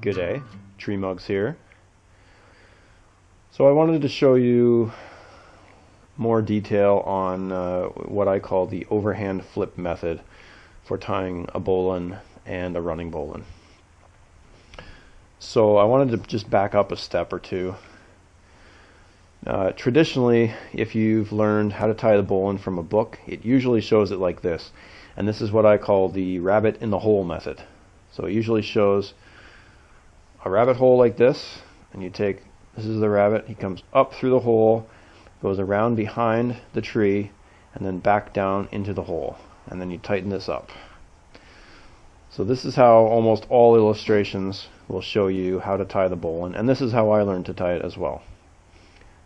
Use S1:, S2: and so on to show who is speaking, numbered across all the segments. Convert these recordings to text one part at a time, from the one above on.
S1: Good day, Tree Mugs here. So I wanted to show you more detail on what I call the overhand flip method for tying a bowline and a running bowline. So I wanted to just back up a step or two. Traditionally, if you've learned how to tie the bowline from a book, it usually shows it like this. And this is what I call the rabbit in the hole method. So it usually shows a rabbit hole like this, and you take, this is the rabbit, he comes up through the hole, goes around behind the tree, and then back down into the hole, and then you tighten this up. So this is how almost all illustrations will show you how to tie the bowline, and this is how I learned to tie it as well.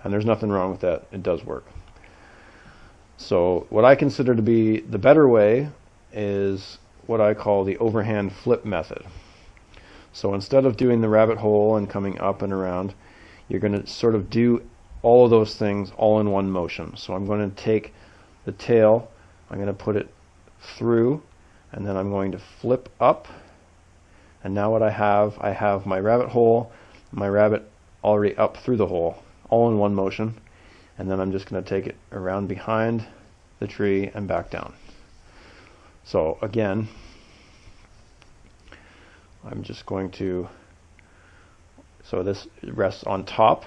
S1: And there's nothing wrong with that, it does work. So what I consider to be the better way is what I call the overhand flip method. So instead of doing the rabbit hole and coming up and around, you're going to sort of do all of those things all in one motion. So I'm going to take the tail, I'm going to put it through, and then I'm going to flip up. And now what I have my rabbit hole, my rabbit already up through the hole, all in one motion. And then I'm just going to take it around behind the tree and back down. So again, I'm just going to, so this rests on top,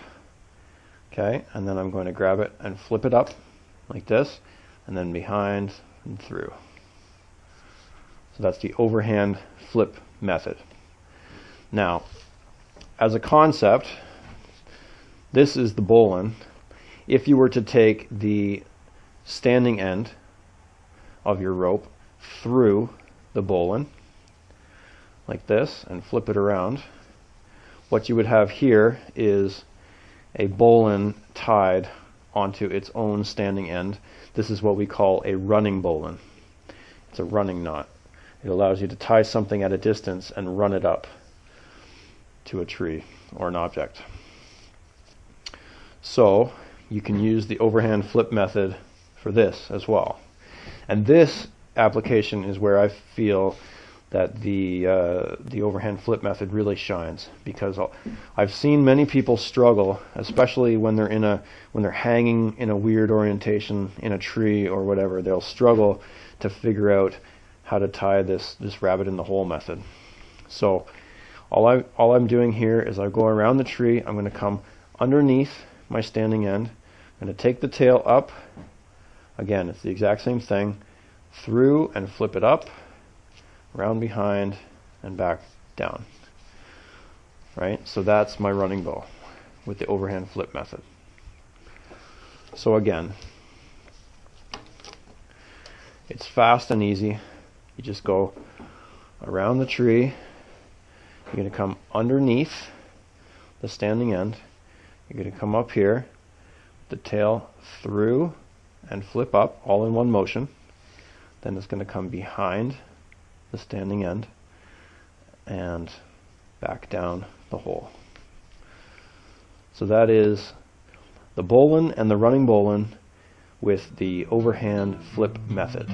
S1: okay, and then I'm going to grab it and flip it up like this, and then behind and through. So that's the overhand flip method. Now, as a concept, this is the bowline. If you were to take the standing end of your rope through the bowline, like this, and flip it around, what you would have here is a bowline tied onto its own standing end. This is what we call a running bowline. It's a running knot. It allows you to tie something at a distance and run it up to a tree or an object. So you can use the overhand flip method for this as well. And this application is where I feel that the overhand flip method really shines, because I've seen many people struggle, especially when they're hanging in a weird orientation in a tree or whatever. They'll struggle to figure out how to tie this rabbit in the hole method. So all I'm doing here is I go around the tree. I'm going to come underneath my standing end. I'm going to take the tail up. Again, it's the exact same thing. Through and flip it up, around behind, and back down. Right? So that's my running bow with the overhand flip method. So again, it's fast and easy. You just go around the tree. You're going to come underneath the standing end. You're going to come up here, the tail through and flip up, all in one motion. Then it's going to come behind the standing end and back down the hole. So that is the bowline and the running bowline with the overhand flip method.